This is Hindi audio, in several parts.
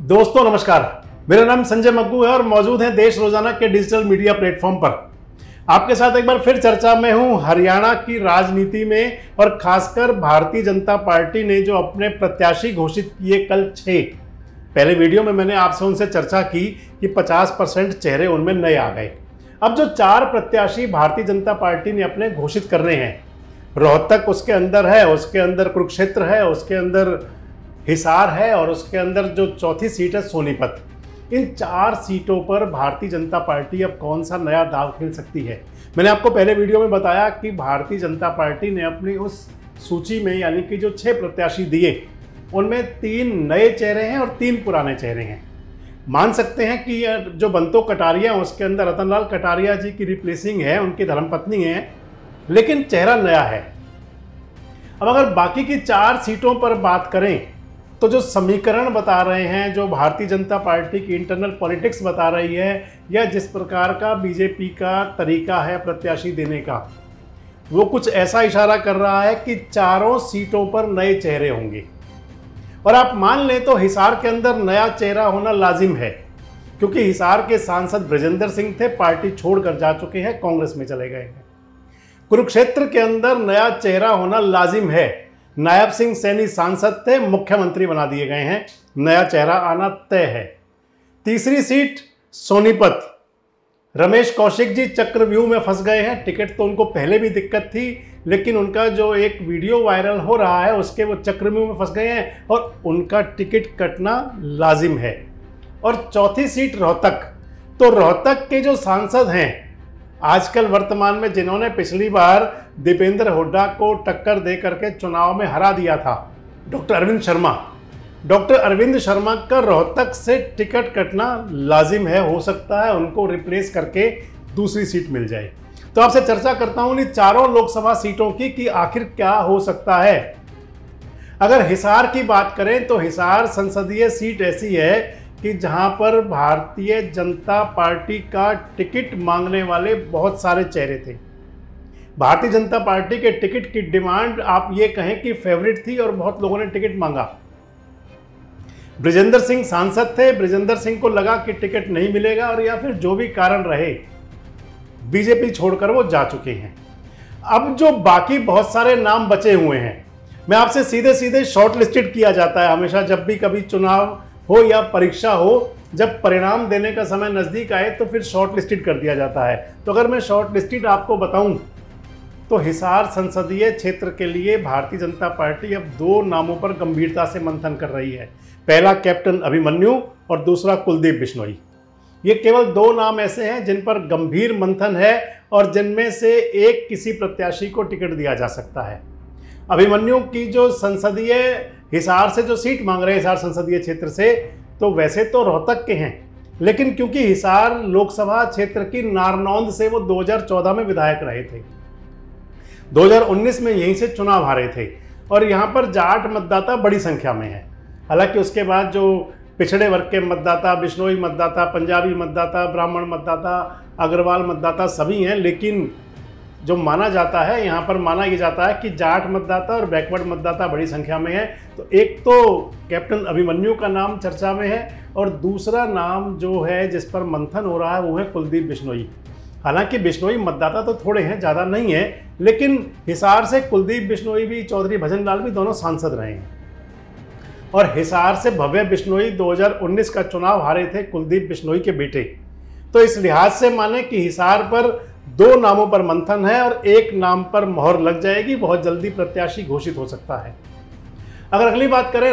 दोस्तों नमस्कार, मेरा नाम संजय मग्गू है और मौजूद है देश रोजाना के डिजिटल मीडिया प्लेटफॉर्म पर। आपके साथ एक बार फिर चर्चा में हूं हरियाणा की राजनीति में, और खासकर भारतीय जनता पार्टी ने जो अपने प्रत्याशी घोषित किए कल 6। पहले वीडियो में मैंने आपसे उनसे चर्चा की कि 50% चेहरे उनमें नए आ गए। अब जो 4 प्रत्याशी भारतीय जनता पार्टी ने अपने घोषित करने हैं, रोहतक उसके अंदर है, उसके अंदर कुरुक्षेत्र है, उसके अंदर हिसार है और उसके अंदर जो चौथी सीट है सोनीपत। इन 4 सीटों पर भारतीय जनता पार्टी अब कौन सा नया दांव खेल सकती है। मैंने आपको पहले वीडियो में बताया कि भारतीय जनता पार्टी ने अपनी उस सूची में, यानी कि जो 6 प्रत्याशी दिए, उनमें 3 नए चेहरे हैं और 3 पुराने चेहरे हैं। मान सकते हैं कि जो बंतो कटारिया उसके अंदर रतनलाल कटारिया जी की रिप्लेसिंग है, उनकी धर्मपत्नी है, लेकिन चेहरा नया है। अब अगर बाकी की 4 सीटों पर बात करें तो जो समीकरण बता रहे हैं, जो भारतीय जनता पार्टी की इंटरनल पॉलिटिक्स बता रही है, या जिस प्रकार का बीजेपी का तरीका है प्रत्याशी देने का, वो कुछ ऐसा इशारा कर रहा है कि 4 सीटों पर नए चेहरे होंगे। और आप मान लें तो हिसार के अंदर नया चेहरा होना लाजिम है, क्योंकि हिसार के सांसद ब्रजेंद्र सिंह थे, पार्टी छोड़कर जा चुके हैं, कांग्रेस में चले गए हैं। कुरुक्षेत्र के अंदर नया चेहरा होना लाजिम है। नायब सिंह सैनी सांसद थे, मुख्यमंत्री बना दिए गए हैं, नया चेहरा आना तय है। तीसरी सीट सोनीपत, रमेश कौशिक जी चक्रव्यूह में फंस गए हैं। टिकट तो उनको पहले भी दिक्कत थी, लेकिन उनका जो एक वीडियो वायरल हो रहा है उसके वो चक्रव्यूह में फंस गए हैं और उनका टिकट कटना लाजिम है। और चौथी सीट रोहतक, तो रोहतक के जो सांसद हैं आजकल वर्तमान में, जिन्होंने पिछली बार दीपेंद्र हुड्डा को टक्कर दे करके चुनाव में हरा दिया था, डॉक्टर अरविंद शर्मा का रोहतक से टिकट कटना लाजिम है। हो सकता है उनको रिप्लेस करके दूसरी सीट मिल जाए। तो आपसे चर्चा करता हूं इन 4 लोकसभा सीटों की कि आखिर क्या हो सकता है। अगर हिसार की बात करें तो हिसार संसदीय सीट ऐसी है कि जहां पर भारतीय जनता पार्टी का टिकट मांगने वाले बहुत सारे चेहरे थे। भारतीय जनता पार्टी के टिकट की डिमांड आप ये कहें कि फेवरेट थी और बहुत लोगों ने टिकट मांगा। ब्रजेंद्र सिंह सांसद थे, ब्रजेंद्र सिंह को लगा कि टिकट नहीं मिलेगा, और या फिर जो भी कारण रहे बीजेपी छोड़कर वो जा चुके हैं। अब जो बाकी बहुत सारे नाम बचे हुए हैं, मैं आपसे सीधे सीधे शॉर्ट लिस्टेड किया जाता है हमेशा, जब भी कभी चुनाव हो या परीक्षा हो, जब परिणाम देने का समय नज़दीक आए तो फिर शॉर्ट लिस्टेड कर दिया जाता है। तो अगर मैं शॉर्ट लिस्टेड आपको बताऊं तो हिसार संसदीय क्षेत्र के लिए भारतीय जनता पार्टी अब 2 नामों पर गंभीरता से मंथन कर रही है। पहला कैप्टन अभिमन्यु और दूसरा कुलदीप बिश्नोई। ये केवल 2 नाम ऐसे हैं जिन पर गंभीर मंथन है और जिनमें से एक किसी प्रत्याशी को टिकट दिया जा सकता है। अभिमन्यु की जो संसदीय हिसार से जो सीट मांग रहे हैं, हिसार संसदीय क्षेत्र से, तो वैसे तो रोहतक के हैं, लेकिन क्योंकि हिसार लोकसभा क्षेत्र की नारनौंद से वो 2014 में विधायक रहे थे, 2019 में यहीं से चुनाव हारे थे, और यहाँ पर जाट मतदाता बड़ी संख्या में है। हालांकि उसके बाद जो पिछड़े वर्ग के मतदाता, बिश्नोई मतदाता, पंजाबी मतदाता, ब्राह्मण मतदाता, अग्रवाल मतदाता सभी हैं, लेकिन जो माना जाता है, यहाँ पर माना ये जाता है कि जाट मतदाता और बैकवर्ड मतदाता बड़ी संख्या में है। तो एक तो कैप्टन अभिमन्यु का नाम चर्चा में है, और दूसरा नाम जो है जिस पर मंथन हो रहा है वो है कुलदीप बिश्नोई। हालांकि बिश्नोई मतदाता तो थोड़े हैं, ज़्यादा नहीं है, लेकिन हिसार से कुलदीप बिश्नोई भी, चौधरी भजनलाल भी दोनों सांसद रहे हैं। और हिसार से भव्य बिश्नोई 2019 का चुनाव हारे थे, कुलदीप बिश्नोई के बेटे। तो इस लिहाज से माने कि हिसार पर 2 नामों पर मंथन है और एक नाम पर मोहर लग जाएगी, बहुत जल्दी प्रत्याशी घोषित हो सकता है। अगर अगली बात करें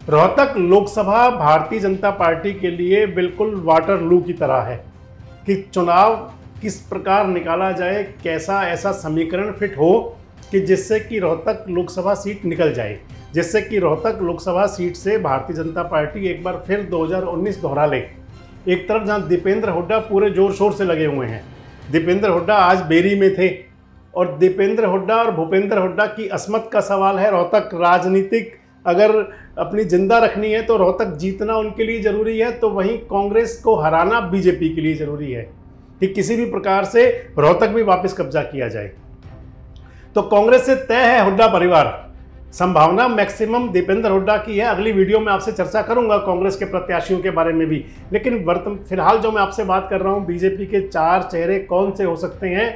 रोहतक लोकसभा भारतीय जनता पार्टी के लिए बिल्कुल वाटरलू की तरह है कि चुनाव किस प्रकार निकाला जाए, कैसा ऐसा समीकरण फिट हो कि जिससे कि रोहतक लोकसभा सीट निकल जाए, जिससे कि रोहतक लोकसभा सीट से भारतीय जनता पार्टी एक बार फिर 2019 दोहरा ले। एक तरफ जहां दीपेंद्र हुड्डा पूरे जोर शोर से लगे हुए हैं, दीपेंद्र हुड्डा आज बेरी में थे, और दीपेंद्र हुड्डा और भूपेंद्र हुड्डा की अस्मत का सवाल है। रोहतक राजनीतिक अगर अपनी जिंदा रखनी है तो रोहतक जीतना उनके लिए ज़रूरी है, तो वहीं कांग्रेस को हराना बीजेपी के लिए ज़रूरी है कि किसी भी प्रकार से रोहतक भी वापस कब्जा किया जाए। तो कांग्रेस से तय है हुड्डा परिवार संभावना मैक्सिमम दीपेंद्र हुड्डा की है। अगली वीडियो में आपसे चर्चा करूंगा कांग्रेस के प्रत्याशियों के बारे में भी। लेकिन फिलहाल जो मैं आपसे बात कर रहा हूं, बीजेपी के 4 चेहरे कौन से हो सकते हैं,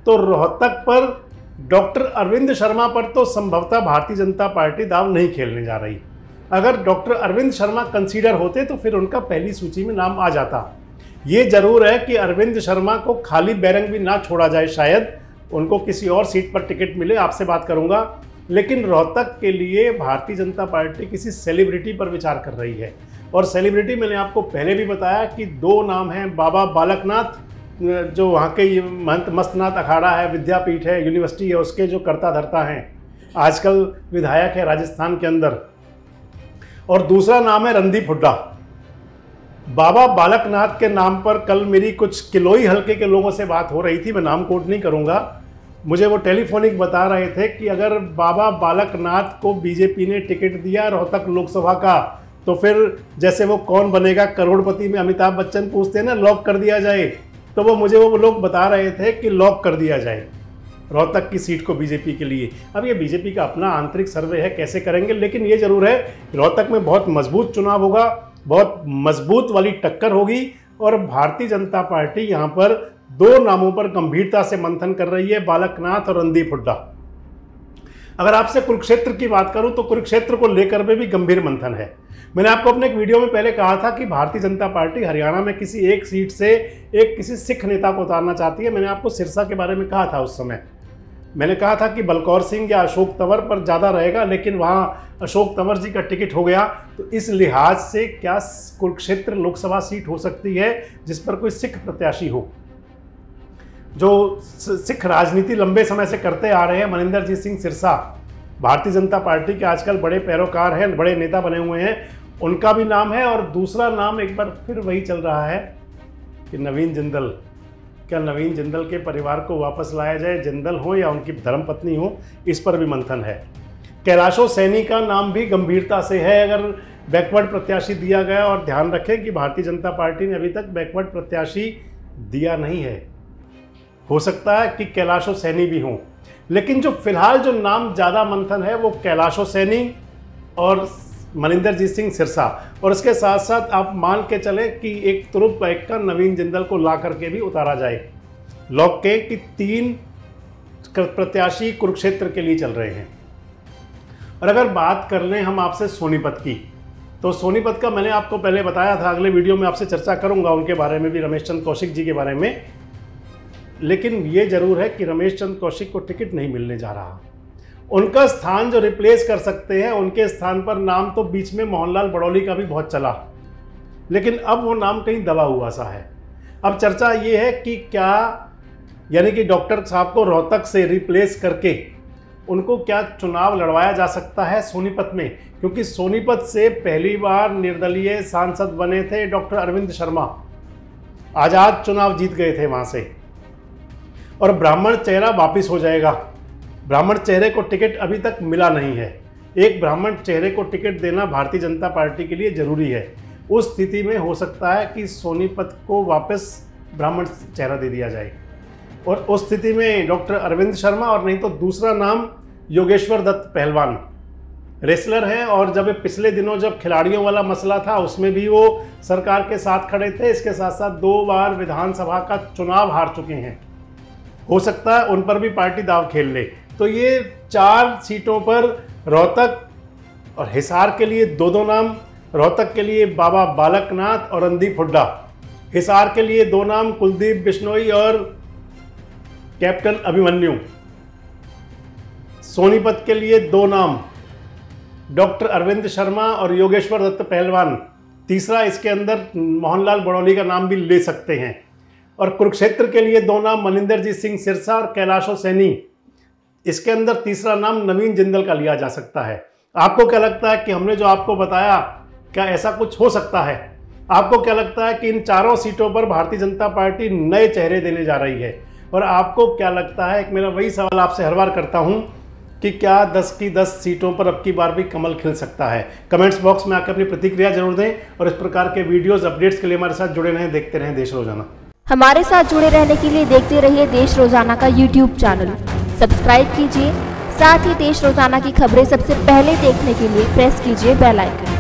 तो रोहतक पर डॉक्टर अरविंद शर्मा पर तो संभवतः भारतीय जनता पार्टी दाव नहीं खेलने जा रही। अगर डॉक्टर अरविंद शर्मा कंसीडर होते तो फिर उनका पहली सूची में नाम आ जाता। ये जरूर है कि अरविंद शर्मा को खाली बैरंग भी ना छोड़ा जाए, शायद उनको किसी और सीट पर टिकट मिले, आपसे बात करूंगा। लेकिन रोहतक के लिए भारतीय जनता पार्टी किसी सेलिब्रिटी पर विचार कर रही है, और सेलिब्रिटी मैंने आपको पहले भी बताया कि 2 नाम हैं। बाबा बालकनाथ, जो वहाँ के महंत मस्तनाथ अखाड़ा है, विद्यापीठ है, यूनिवर्सिटी है, उसके जो कर्ता धर्ता हैं, आजकल विधायक है राजस्थान के अंदर। और दूसरा नाम है रणदीप हुड्डा। बाबा बालकनाथ के नाम पर कल मेरी कुछ किलोई हलके के लोगों से बात हो रही थी, मैं नाम कोट नहीं करूँगा। मुझे वो टेलीफोनिक बता रहे थे कि अगर बाबा बालकनाथ को बीजेपी ने टिकट दिया रोहतक लोकसभा का, तो फिर जैसे वो कौन बनेगा करोड़पति में अमिताभ बच्चन पूछते हैं ना, लॉक कर दिया जाए, तो वो लोग बता रहे थे कि लॉक कर दिया जाए रोहतक की सीट को बीजेपी के लिए। अब ये बीजेपी का अपना आंतरिक सर्वे है, कैसे करेंगे, लेकिन ये जरूर है रोहतक में बहुत मजबूत चुनाव होगा, बहुत मजबूत वाली टक्कर होगी। और भारतीय जनता पार्टी यहाँ पर 2 नामों पर गंभीरता से मंथन कर रही है, बालकनाथ और रणदीप हुड्डा। अगर आपसे कुरुक्षेत्र की बात करूं तो कुरुक्षेत्र को लेकर भी गंभीर मंथन है। मैंने आपको अपने एक वीडियो में पहले कहा था कि भारतीय जनता पार्टी हरियाणा में किसी एक सीट से किसी सिख नेता को उतारना चाहती है। मैंने आपको सिरसा के बारे में कहा था, उस समय मैंने कहा था कि बलकौर सिंह या अशोक तंवर पर ज़्यादा रहेगा, लेकिन वहाँ अशोक तंवर जी का टिकट हो गया। तो इस लिहाज से क्या कुरुक्षेत्र लोकसभा सीट हो सकती है जिस पर कोई सिख प्रत्याशी हो, जो सिख राजनीति लंबे समय से करते आ रहे हैं। मनिंदर सिंह सिरसा भारतीय जनता पार्टी के आजकल बड़े पैरोकार हैं, बड़े नेता बने हुए हैं, उनका भी नाम है। और दूसरा नाम एक बार फिर वही चल रहा है कि नवीन जिंदल। क्या नवीन जिंदल के परिवार को वापस लाया जाए, जिंदल हो या उनकी धर्मपत्नी हो, इस पर भी मंथन है। कैलाशो सैनी का नाम भी गंभीरता से है अगर बैकवर्ड प्रत्याशी दिया गया। और ध्यान रखें कि भारतीय जनता पार्टी ने अभी तक बैकवर्ड प्रत्याशी दिया नहीं है, हो सकता है कि कैलाशो सैनी भी हों। लेकिन जो फिलहाल जो नाम ज़्यादा मंथन है वो कैलाशो सैनी और मनिंदर सिंह सिरसा, और इसके साथ साथ आप मान के चलें कि एक तुरुप बैक का नवीन जिंदल को ला करके भी उतारा जाए। लॉक के कि 3 प्रत्याशी कुरुक्षेत्र के लिए चल रहे हैं। और अगर बात कर लें हम आपसे सोनीपत की, तो सोनीपत का मैंने आपको पहले बताया था, अगले वीडियो में आपसे चर्चा करूंगा उनके बारे में भी, रमेश चंद्र कौशिक जी के बारे में। लेकिन ये जरूर है कि रमेश चंद्र कौशिक को टिकट नहीं मिलने जा रहा। उनका स्थान जो रिप्लेस कर सकते हैं, उनके स्थान पर नाम तो बीच में मोहनलाल बड़ौली का भी बहुत चला, लेकिन अब वो नाम कहीं दबा हुआ सा है। अब चर्चा ये है कि क्या यानी कि डॉक्टर साहब को रोहतक से रिप्लेस करके उनको क्या चुनाव लड़वाया जा सकता है सोनीपत में, क्योंकि सोनीपत से पहली बार निर्दलीय सांसद बने थे डॉक्टर अरविंद शर्मा, आज़ाद चुनाव जीत गए थे वहाँ से। और ब्राह्मण चेहरा वापिस हो जाएगा। ब्राह्मण चेहरे को टिकट अभी तक मिला नहीं है। एक ब्राह्मण चेहरे को टिकट देना भारतीय जनता पार्टी के लिए जरूरी है। उस स्थिति में हो सकता है कि सोनीपत को वापस ब्राह्मण चेहरा दे दिया जाए, और उस स्थिति में डॉक्टर अरविंद शर्मा, और नहीं तो दूसरा नाम योगेश्वर दत्त पहलवान रेसलर हैं। और जब पिछले दिनों जब खिलाड़ियों वाला मसला था उसमें भी वो सरकार के साथ खड़े थे। इसके साथ साथ 2 बार विधानसभा का चुनाव हार चुके हैं, हो सकता है उन पर भी पार्टी दाव खेल ले। तो ये 4 सीटों पर रोहतक और हिसार के लिए 2-2 नाम, रोहतक के लिए बाबा बालकनाथ और रणदीप हुड्डा, हिसार के लिए 2 नाम कुलदीप बिश्नोई और कैप्टन अभिमन्यु, सोनीपत के लिए 2 नाम डॉक्टर अरविंद शर्मा और योगेश्वर दत्त पहलवान, तीसरा इसके अंदर मोहनलाल बड़ौली का नाम भी ले सकते हैं। और कुरुक्षेत्र के लिए 2 नाम मनिंदर सिंह सिरसा और कैलाशो सैनी, इसके अंदर तीसरा नाम नवीन जिंदल का लिया जा सकता है। आपको क्या लगता है कि हमने जो आपको बताया, क्या ऐसा कुछ हो सकता है? आपको क्या लगता है कि इन 4 सीटों पर भारतीय जनता पार्टी नए चेहरे देने जा रही है? और आपको क्या लगता है, एक मेरा वही सवाल आपसे हर बार करता हूं, कि क्या 10 की 10 सीटों पर अब की बार भी कमल खिल सकता है? कमेंट्स बॉक्स में आकर अपनी प्रतिक्रिया जरूर दें, और इस प्रकार के वीडियोस अपडेट्स के लिए हमारे साथ जुड़े रहें, देखते रहें देश रोजाना। हमारे साथ जुड़े रहने के लिए देखते रहिए देश रोजाना का YouTube चैनल। सब्सक्राइब कीजिए, साथ ही देश रोजाना की खबरें सबसे पहले देखने के लिए प्रेस कीजिए बेल आइकन।